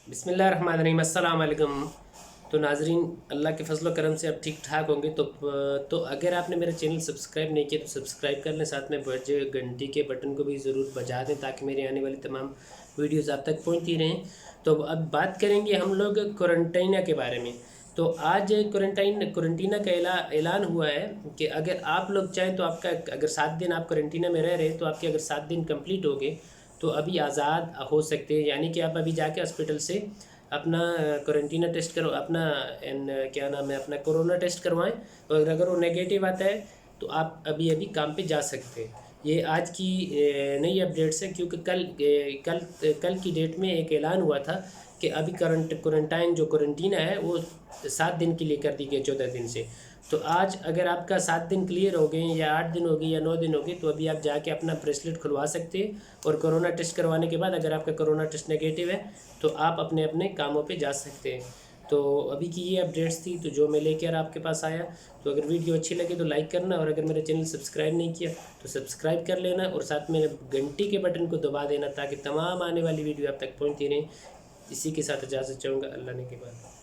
बिस्मिल्लाहिर्रहमानिर्रहीम, अस्सलाम वालेकुम। तो नाजरीन, अल्लाह के फजल करम से अब ठीक ठाक होंगे। तो अगर आपने मेरा चैनल सब्सक्राइब नहीं किया तो सब्सक्राइब कर लें, साथ में बजे घंटी के बटन को भी ज़रूर बजा दें ताकि मेरी आने वाली तमाम वीडियोज़ आप तक पहुँचती रहें। तो अब बात करेंगे हम लोग क्वारंटाइना के बारे में। तो आज क्वारंटीना का ऐलान हुआ है कि अगर आप लोग चाहें तो आपका अगर 7 दिन आप क्वारंटीना में रह रहे हैं तो आपके अगर 7 दिन कंप्लीट हो गए तो अभी आज़ाद हो सकते हैं। यानी कि आप अभी जाके हॉस्पिटल से अपना क्वारंटीना टेस्ट करो, अपना क्या नाम है, अपना कोरोना टेस्ट करवाएं। और अगर वो नेगेटिव आता है तो आप अभी अभी काम पे जा सकते हैं। ये आज की नई अपडेट्स है, क्योंकि कल की डेट में एक ऐलान हुआ था कि अभी क्वारंटीना है वो 7 दिन के लिए कर दी गई, 14 दिन से। तो आज अगर आपका 7 दिन क्लियर हो गए या 8 दिन हो गए या 9 दिन हो गए तो अभी आप जाके अपना ब्रेसलेट खुलवा सकते हैं। और कोरोना टेस्ट करवाने के बाद अगर आपका कोरोना टेस्ट नेगेटिव है तो आप अपने अपने कामों पे जा सकते हैं। तो अभी की ये अपडेट्स थी तो जो मैं लेकर आपके पास आया। तो अगर वीडियो अच्छी लगे तो लाइक करना, और अगर मेरा चैनल सब्सक्राइब नहीं किया तो सब्सक्राइब कर लेना, और साथ में घंटी के बटन को दबा देना ताकि तमाम आने वाली वीडियो आप तक पहुँचती रहें। इसी के साथ इजाज़त चाहूँगा। अल्लाह ने के बाद।